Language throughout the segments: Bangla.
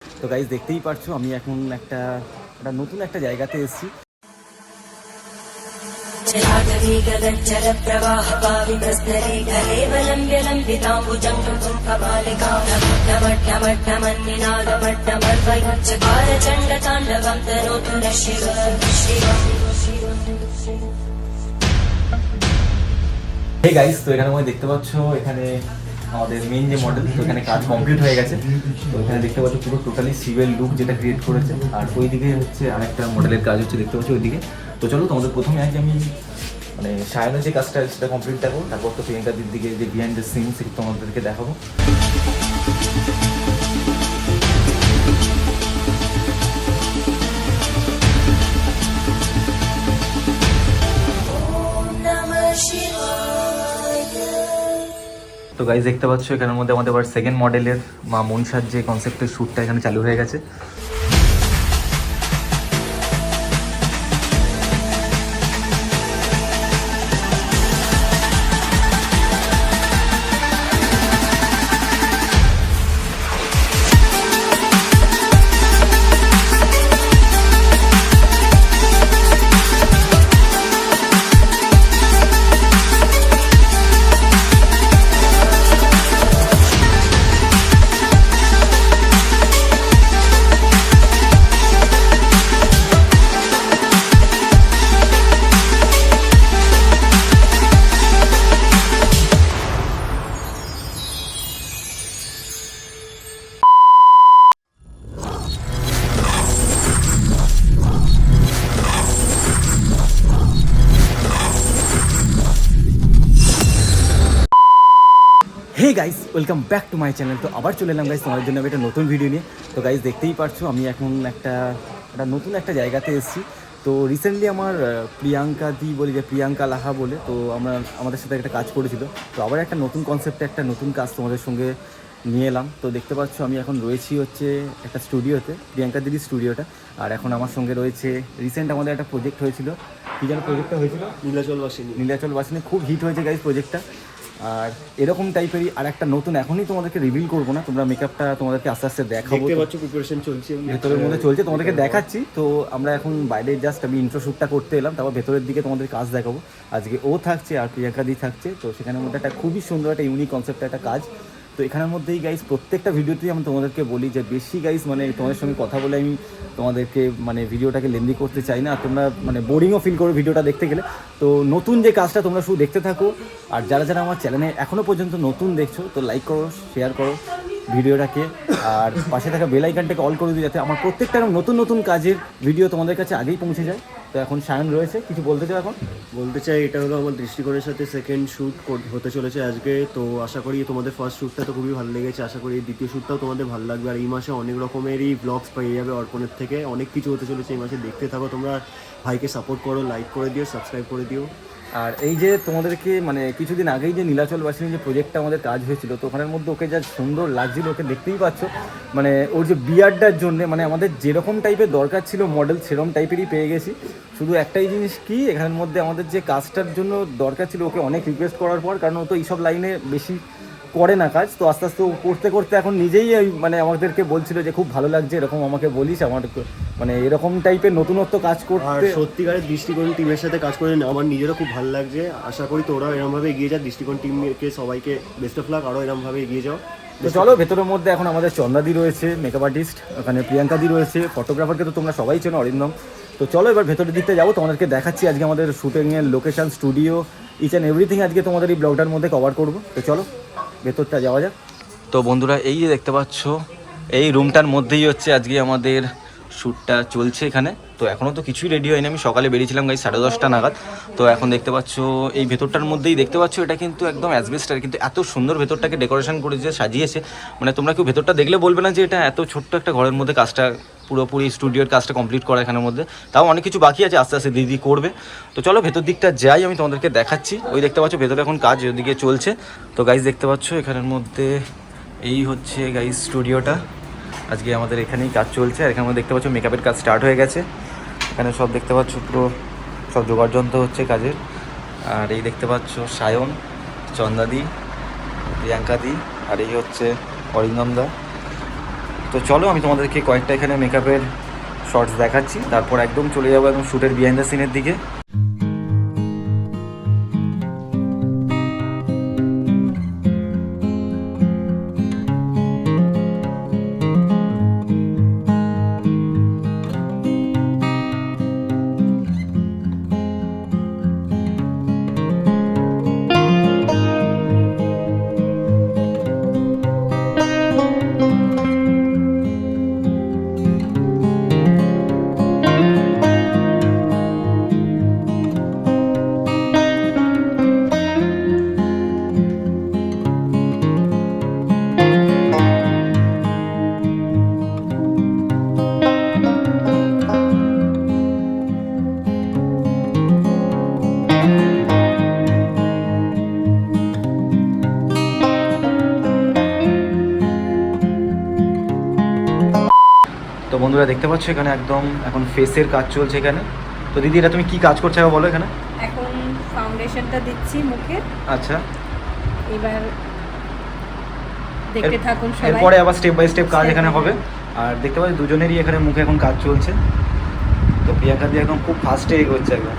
তো গাইজ দেখতেই পারছো আমি এখন একটা নতুন একটা জায়গাতে এসেছি। হে গাইস, তো এখানে আমি দেখতে পাচ্ছ এখানে আমাদের মেইন যে মডেল, তো এখানে কাজ কমপ্লিট হয়ে গেছে। তো এখানে দেখতে পাচ্ছ পুরো টোটালি সিভিল লুক যেটা ক্রিয়েট করেছে, আর ওইদিকে হচ্ছে আরেকটা মডেলের কাজ হচ্ছে দেখতে পাচ্ছ ওইদিকে। তো চলো তোমাদের প্রথমে আগে আমি মানে সায়নের যে কাজটা সেটা কমপ্লিট দেখো, তারপর তো প্রিয়াঙ্কা দির দিকে যে বিহাইন্ড দ্য সিন সেটা তোমাদেরকে দেখাবো। তো গাইজ দেখতে পাচ্ছ এখানের মধ্যে আমাদের আবার সেকেন্ড মডেলের মা মনসার যে কনসেপ্টের শ্যুটটা এখানে চালু হয়ে গেছে। Hey guys, welcome back to my channel. তো আবার চলে এলাম গাইস তোমাদের জন্য একটা নতুন ভিডিও নিয়ে। তো গাইস দেখতেই পারছো আমি এখন একটা নতুন একটা জায়গাতে এসেছি। তো রিসেন্টলি আমার প্রিয়াঙ্কা দি বলি, যে প্রিয়াঙ্কা লাহা বলে, তো আমাদের সাথে একটা কাজ করেছিল। তো আবার একটা নতুন কনসেপ্টে একটা নতুন কাজ তোমাদের সঙ্গে নিয়ে এলাম। তো দেখতে পাচ্ছ আমি এখন রয়েছি হচ্ছে একটা স্টুডিওতে, প্রিয়াঙ্কা দিদির স্টুডিওটা। আর এখন আমার সঙ্গে রয়েছে রিসেন্ট আমাদের একটা প্রজেক্ট হয়েছিল, কী যেন প্রজেক্টটা হয়েছিল, নীলাচল বাসিনী। খুব হিট হয়েছে গাইস প্রজেক্টটা। আর এরকম টাইপেরই আর একটা নতুন, এখনই তোমাদেরকে রিভিল করবো না, তোমরা মেকআপটা তোমাদেরকে আস্তে আস্তে দেখাবো। প্রিপারেশন চলছে, ভেতরের মধ্যে চলছে, তোমাদেরকে দেখাচ্ছি। তো আমরা এখন বাইরে জাস্ট আমি ইন্ট্রো শ্যুটটা করতে এলাম, তারপর ভেতরের দিকে তোমাদের কাজ দেখাবো। আজকে ও থাকছে আর প্রিয়াঙ্কা দি থাকছে। তো সেখানের মধ্যে একটা খুবই সুন্দর একটা ইউনিক কনসেপ্টের একটা কাজ। তো এখানের মধ্যেই গাইস প্রত্যেকটা ভিডিওতেই আমি তোমাদেরকে বলি যে বেশি গাইস মানে তোমাদের সঙ্গে কথা বলে আমি তোমাদেরকে মানে ভিডিওটাকে লেন্দি করতে চাই না, আর তোমরা মানে বোরিংও ফিল করো ভিডিওটা দেখতে গেলে। তো নতুন যে কাজটা তোমরা শুধু দেখতে থাকো, আর যারা যারা আমার চ্যানেলে এখনও পর্যন্ত নতুন দেখছো তো লাইক করো, শেয়ার করো ভিডিওটাকে, আর পাশে থাকা বেল আইকনটাকে অল করে দিই, যাতে আমার প্রত্যেকটা নতুন নতুন কাজের ভিডিও তোমাদের কাছে আগেই পৌঁছে যায়। তো এখন সায়ন রয়েছে, কিছু বলতে চাও? এখন বলতে চাই এটা হলো আমার দৃষ্টিকোণের সাথে সেকেন্ড শ্যুট হতে চলেছে আজকে। তো আশা করি তোমাদের ফার্স্ট শ্যুটটা তো খুবই ভালো লেগেছে, আশা করি দ্বিতীয় শ্যুটটাও তোমাদের ভালো লাগবে। আর এই মাসে অনেক রকমেরই ব্লগস পেয়ে যাবে অর্পণের থেকে, অনেক কিছু হতে চলেছে এই মাসে, দেখতে থাকো। তোমরা ভাইকে সাপোর্ট করো, লাইক করে দিও, সাবস্ক্রাইব করে দিও। আর এই যে তোমাদেরকে মানে কিছুদিন আগেই যে নীলাচল বাসিনী যে প্রজেক্টটা আমাদের কাজ হয়েছিল, তো ওখানের মধ্যে ওকে যা সুন্দর লাগছিল, ওকে দেখতেই পাচ্ছ মানে ওর যে বিয়ারটার জন্য মানে আমাদের যেরকম টাইপের দরকার ছিল মডেল সেরকম টাইপেরই পেয়ে গেছি। শুধু একটাই জিনিস কি, এখানের মধ্যে আমাদের যে কাজটার জন্য দরকার ছিল, ওকে অনেক রিকোয়েস্ট করার পর, কারণ ও তো এইসব লাইনে বেশি করে না কাজ, তো আস্তে আস্তে করতে করতে এখন নিজেই মানে আমাদেরকে বলছিল যে খুব ভালো লাগছে, এরকম আমাকে বলিস, আমার মানে এরকম টাইপের নতুনত্ব কাজ করতে। সত্যিকারের দৃষ্টিকোণ টিমের সাথে কাজ করে আমার নিজেরও খুব ভালো লাগছে। আশা করি তোরাও এরকমভাবে এগিয়ে যা, দৃষ্টিকোণ টিমকে সবাইকে বেস্ট অফ লাক, আরও এরকমভাবে এগিয়ে যাও। তো চলো ভেতরের মধ্যে এখন আমাদের চন্দাদি রয়েছে মেকআপ আর্টিস্ট, ওখানে প্রিয়াঙ্কা দি রয়েছে, ফটোগ্রাফারকে তো তোমরা সবাই চেনো, অরিন্দম। তো চলো এবার ভেতরের দিকটা যাবো, তোমাদেরকে দেখাচ্ছি আজকে আমাদের শুটিংয়ের location, studio, each and everything আজকে তোমাদের এই ব্লগটার মধ্যে কভার করবো। তো চলো ভেতরটা যাওয়া যাক। তো বন্ধুরা এই যে দেখতে পাচ্ছ এই রুমটার মধ্যেই হচ্ছে আজকে আমাদের শ্যুটটা চলছে এখানে। তো এখনও তো কিছুই রেডি হয়নি, আমি সকালে বেরিয়েছিলাম গাই 10:30 নাগাদ। তো এখন দেখতে পাচ্ছ এই ভেতরটার মধ্যেই দেখতে পাচ্ছ, এটা কিন্তু একদম অ্যাসবেস্টার, কিন্তু এত সুন্দর ভেতরটাকে ডেকোরেশন করেছে, সাজিয়েছে, মানে তোমরা কেউ ভেতরটা দেখলে বলবে না যে এটা এত ছোট্ট একটা ঘরের মধ্যে কাজটা পুরোপুরি স্টুডিওর কাজটা কমপ্লিট করা এখানের মধ্যে। তাও অনেক কিছু বাকি আছে, আস্তে আস্তে দিদি করবে। তো চলো ভেতর দিকটা যাই, আমি তোমাদেরকে দেখাচ্ছি। ওই দেখতে পাচ্ছ ভেতরে এখন কাজ ওদিকে চলছে। তো গাইজ দেখতে পাচ্ছ এখানের মধ্যে এই হচ্ছে গাইজ স্টুডিওটা, আজকে আমাদের এখানেই কাজ চলছে। আর এখানে দেখতে পাচ্ছ মেকআপের কাজ স্টার্ট হয়ে গেছে, এখানে সব দেখতে পাচ্ছ পুরো সব জোগাড় যন্ত্র হচ্ছে কাজের। আর এই দেখতে পাচ্ছ সায়ন, চন্দাদি, প্রিয়াঙ্কা দি, আর এই হচ্ছে অরিন্দম দা। তো চলো আমি তোমাদেরকে কয়েকটা এখানে মেকআপের শর্টস দেখাচ্ছি, তারপর একদম চলে যাবো একদম শ্যুটের বিহাইন্ড দ্য সিনের দিকে। তো বন্ধুরা দেখতে পাচ্ছ এখানে একদম এখন ফেসের কাজ চলছে এখানে। তো দিদি এটা তুমি কি কাজ করছো আগে বলো এখানে। এখন ফাউন্ডেশনটা দিচ্ছি মুখে, আচ্ছা, এবার দেখতে থাকুন সবাই। এরপরে আবার স্টেপ বাই স্টেপ কাজ Step এখানে by হবে। আর দেখতে পাচ্ছি দুজনেরই এখানে মুখে এখন কাজ চলছে। তো প্রিয়াঙ্কা দিয়ে একদম খুব ফাস্টে এগোচ্ছে একদম।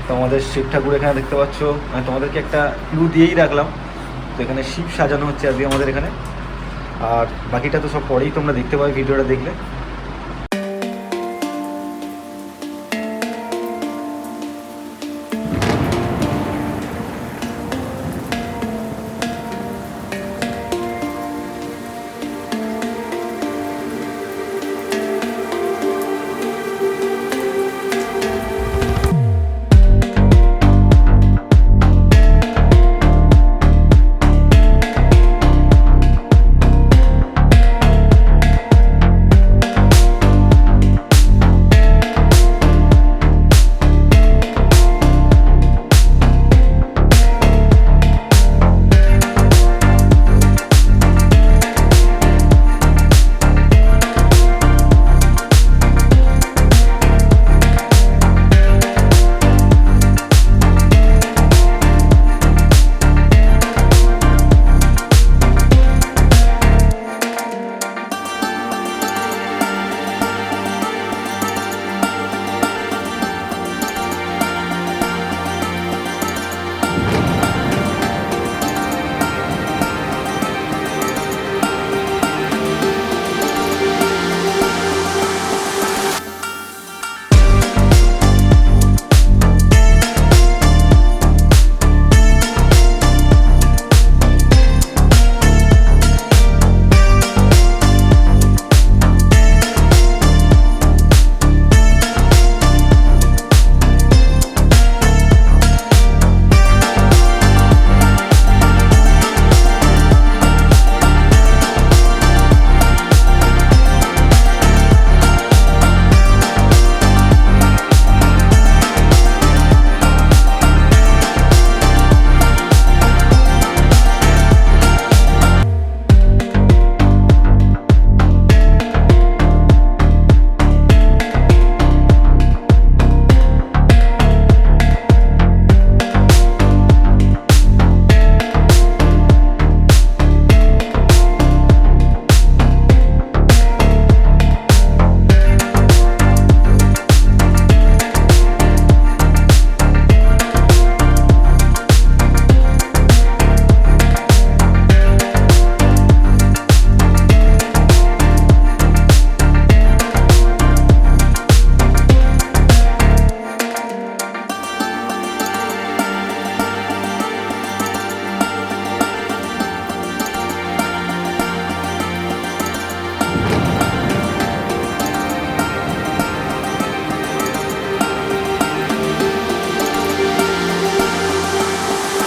তো আমাদের শিব ঠাকুর এখানে দেখতে পাচ্ছ, আমি তোমাদেরকে একটা ক্লু দিয়েই রাখলাম। তো এখানে শিব সাজানো হচ্ছে আজকে আমাদের এখানে, আর বাকিটা তো সব পরেই তোমরা দেখতে পাবে ভিডিওটা দেখলে।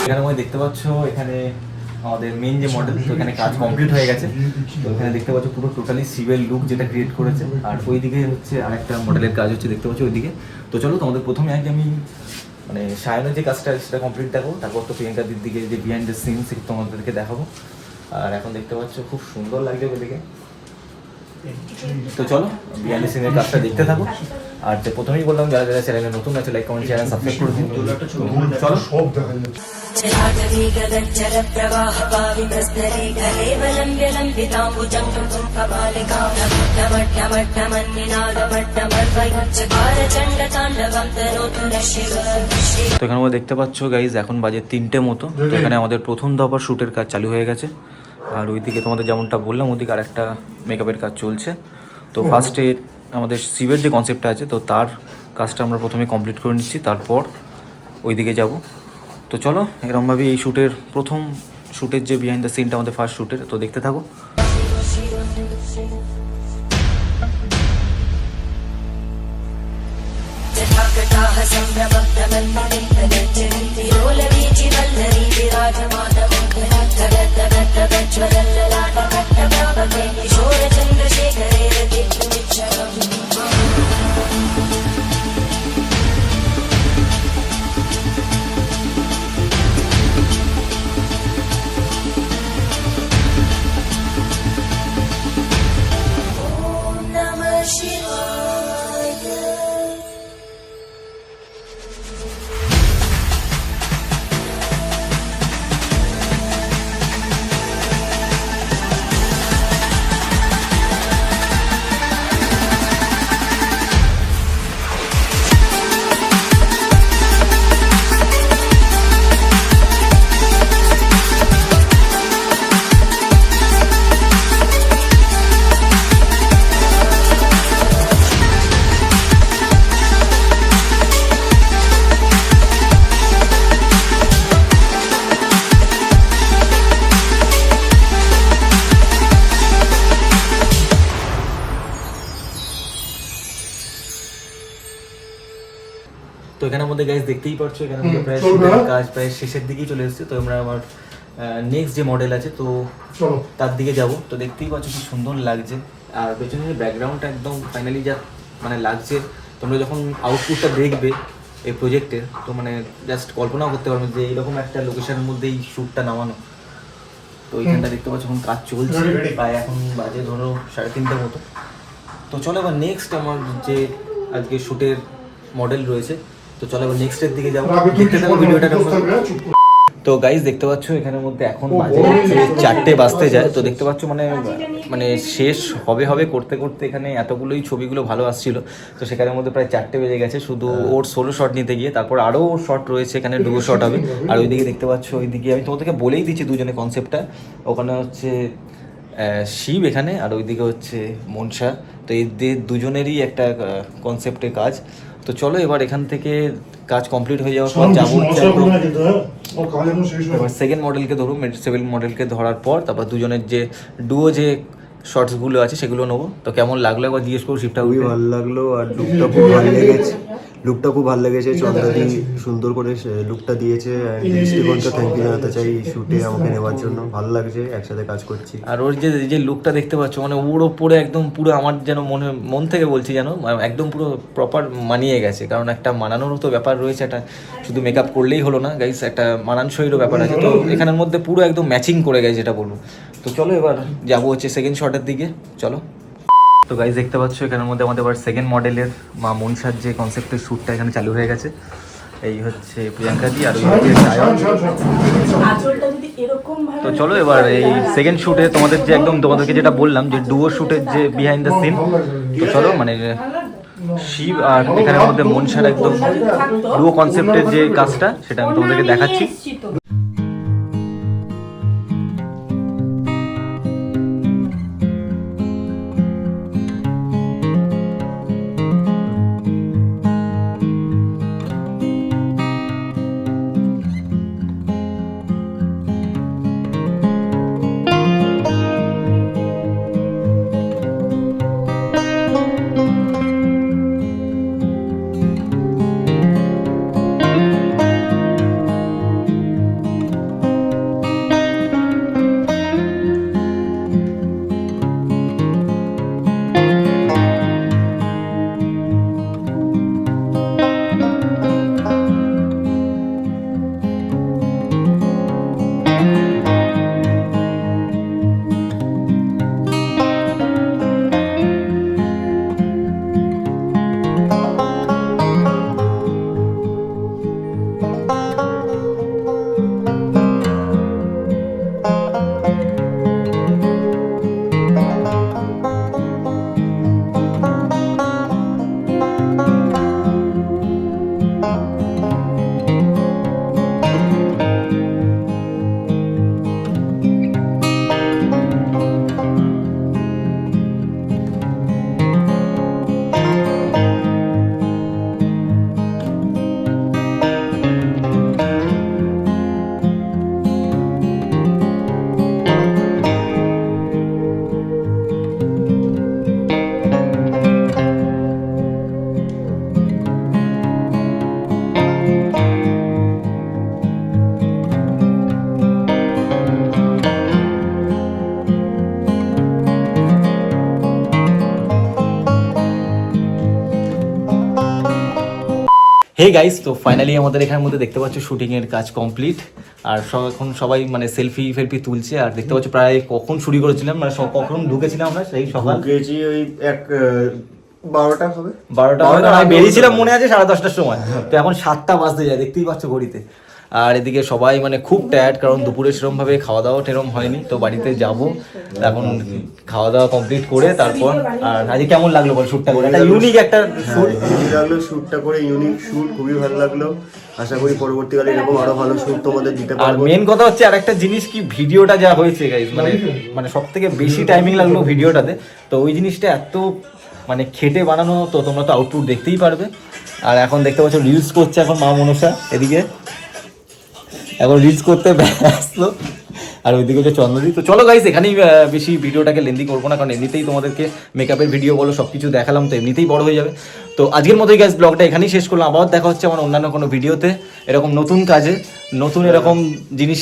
এখানে মধ্যে দেখতে পাচ্ছ এখানে আমাদের মেইন যে মডেল, তো এখানে কাজ কমপ্লিট হয়ে গেছে। তো এখানে দেখতে পাচ্ছ পুরো টোটালি সিভিল লুক যেটা ক্রিয়েট করেছে, আর ওইদিকে হচ্ছে আরেকটা মডেলের কাজ হচ্ছে দেখতে পাচ্ছ ওইদিকে। তো চলো তোমাদের প্রথমে আগে আমি মানে সায়নের যে কাজটা সেটা কমপ্লিট দেখাবো, তারপর তো প্রিয়াঙ্কা দিদিকে যে বিহাইন্ড দ্য সিন সেটা তোমাদেরকে দেখাবো। আর এখন দেখতে পাচ্ছ খুব সুন্দর লাগছে ওইদিকে। তো চলো বিহাইন্ড দ্য সিনের কাজটা দেখতে থাকো। আর যে প্রথমেই বললাম যারা যারা চ্যানেলে নতুন আছে লাইক কমেন্ট চ্যানেল সাবস্ক্রাইব করে দিন। চলো সব দেখা যাচ্ছে। তো এখানে আমরা দেখতে পাচ্ছ গাইজ এখন বাজে 3টে মতো। তো এখানে আমাদের প্রথম দফার শ্যুটের কাজ চালু হয়ে গেছে। আর ওইদিকে তোমাদের যেমনটা বললাম ওইদিকে আর একটা মেকআপের কাজ চলছে। তো ফার্স্টে আমাদের শিবের যে কনসেপ্টটা আছে তো তার কাজটা আমরা প্রথমে কমপ্লিট করে নিচ্ছি, তারপর ওইদিকে যাব। তো চলো এরকমভাবে এই শ্যুটের যে বিহাইন্ড দ্য সিনটা আমাদের ফার্স্ট শ্যুটের, তো দেখতে থাকো। তো এখানে আমাদের গাইজ দেখতেই পাচ্ছ এখানে আমাদের প্রায় শুটের কাজ প্রায় শেষের দিকেই চলে এসেছে। তো আমরা আমার নেক্সট যে মডেল আছে তো তার দিকে যাব। তো দেখতেই পাচ্ছ কি সুন্দর লাগছে, আর পেছনের ব্যাকগ্রাউন্ডটা একদম ফাইনালি যা মানে লাগছে, তোমরা যখন আউটপুটটা দেখবে এই প্রজেক্টের তো মানে জাস্ট কল্পনাও করতে পারবে যে এইরকম একটা লোকেশনের মধ্যে এই শ্যুটটা নামানো। তো এইখানটা দেখতে পাচ্ছ এখন কাজ চলছে, প্রায় এখন বাজে ধরো 3:30 মতো। তো চলো এবার নেক্সট আমার যে আজকে শ্যুটের মডেল রয়েছে, তো চলো এবার নেক্সটের দিকে যাবো, দেখতে থাকো ভিডিওটা। তো গাইজ দেখতে পাচ্ছ এখানের মধ্যে এখন বাজে 4টে বাজতে যায়। তো দেখতে পাচ্ছ মানে শেষ হবে করতে করতে এখানে এতগুলোই ছবিগুলো ভালো আসছিল, তো সেখানের মধ্যে প্রায় 4টে বেজে গেছে শুধু ওর সোলো শট নিতে গিয়ে। তারপর আরও শট রয়েছে, এখানে ডুও শট হবে। আর ওইদিকে দেখতে পাচ্ছ ওইদিকে আমি তোমাদেরকে বলেই দিচ্ছি দুজনে কনসেপ্টটা, ওখানে হচ্ছে শিব এখানে, আর ওইদিকে হচ্ছে মনসা। তো এদের দুজনেরই একটা কনসেপ্টে কাজ। তো চলো এবার এখান থেকে কাজ কমপ্লিট হয়ে যাওয়ার পর যাবো এবার সেকেন্ড মডেলকে ধরো, সেকেন্ড মডেলকে ধরার পর তারপর দুজনের যে ডুও যে শর্টসগুলো আছে সেগুলো নেবো। তো কেমন লাগলো একবার জিজ্ঞেস করো শিবটা। খুবই ভালো লাগলো, আর লুকটা খুব ভালো লেগেছে। চন্দ্রাদি সুন্দর করে লুকটা দিয়েছে। দৃষ্টিকোণকে থ্যাংক ইউ জানাতে চাই শুটে আমাকে নেওয়ার জন্য। ভালো লাগছে, একসাথে কাজ করছি। আর ওর যে লুকটা দেখতে পাচ্ছ মানে ওর ওপরে একদম পুরো আমার যেন মন থেকে বলছি যেন একদম পুরো প্রপার মানিয়ে গেছে। কারণ একটা মানানোরও তো ব্যাপার রয়েছে, একটা শুধু মেকআপ করলেই হলো না গাইস, একটা মানানসইরও ব্যাপার আছে। তো এখানের মধ্যে পুরো একদম ম্যাচিং করে গেছে যেটা বলবো। তো চলো এবার যাবো হচ্ছে সেকেন্ড শটের দিকে, চলো। তো গাইজ দেখতে পাচ্ছ এখানের মধ্যে আমাদের আবার সেকেন্ড মডেলের মা মনসার যে কনসেপ্টের শ্যুটটা এখানে চালু হয়ে গেছে। এই হচ্ছে প্রিয়াঙ্কা দি আর ওই হচ্ছে সায়ন। তো চলো এবার এই সেকেন্ড শ্যুটে তোমাদেরকে যেটা বললাম যে ডুও শ্যুটের যে বিহাইন্ড দ্য সিন, তো চলো মানে শিব আর এখানের মধ্যে মনসার একদম ডুও কনসেপ্টের যে কাজটা সেটা আমি তোমাদেরকে দেখাচ্ছি। হে গাইস, তো ফাইনালি আমাদের এখানের মধ্যে দেখতে পাচ্ছ শুটিং এর কাজ কমপ্লিট। আর এখন সবাই মানে সেলফি ফেলফি তুলছে। আর দেখতে পাচ্ছ প্রায় কখন শুরু করেছিলাম, মানে কখন ঢুকেছিলাম আমরা, সেই সকাল কেজি ওই 12টা হবে। 12টা আমি বেরিয়েছিলাম মনে আছে 10:30টার সময়, তো এখন 7টা বাজতে যায়, দেখতেই পাচ্ছ ঘড়িতে। আর এদিকে সবাই মানে খুব টায়ার্ড, কারণ দুপুরে সেরমভাবে খাওয়া দাওয়া টেরম হয়নি, তো বাড়িতে যাব এখন খাওয়া দাওয়া কমপ্লিট করে তারপর। আর আজকে কেমন লাগলো বল শ্যুটটা করে? একটা ইউনিক একটা শ্যুট লাগলো, শ্যুটটা করে ইউনিক শ্যুট, খুবই ভালো লাগলো। আশা করি পরবর্তীকালে এরকম আরো ভালো শ্যুট তোমাদের দিতে আর পারবো। মেন কথা হচ্ছে আরেকটা জিনিস কি, ভিডিওটা যা হয়েছে গাইস, মানে সব থেকে বেশি টাইমিং লাগলো ভিডিওটাতে। তো ওই জিনিসটা এত মানে খেটে বানানো, তো তোমরা তো আউটপুট দেখতেই পারবে। আর এখন দেখতে পাচ্ছ রিলস করছে এখন মা মনসা, এদিকে এখন রিলস করতে ব্যস্ত। আর ওইদিকে হচ্ছে চন্দ্রদীপ। তো চলো গাইস, এখানেই বেশি ভিডিওটাকে লেন্দি করবো না, কারণ এমনিতেই তোমাদেরকে মেকআপের ভিডিও বলো সব কিছু দেখালাম, তো এমনিতেই বড় হয়ে যাবে। তো আজকের মতোই গাইস ব্লগটা এখানেই শেষ করলাম। আবার দেখা হচ্ছে আমার অন্যান্য কোনো ভিডিওতে, এরকম নতুন কাজে, নতুন এরকম জিনিস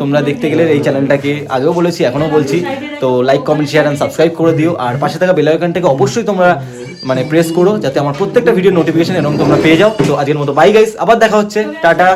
তোমরা দেখতে গেলে এই চ্যানেলটাকে আগেও বলেছি এখনও বলছি, তো like comment share and subscribe করে দিও। আর পাশে থাকা বেল আইকনটাকে অবশ্যই তোমরা মানে প্রেস করো, যাতে আমার প্রত্যেকটা ভিডিও নোটিফিকেশন এরকম তোমরা পেয়ে যাও। তো আজকের মতো বাই গাইস, আবার দেখা হচ্ছে, টাটা।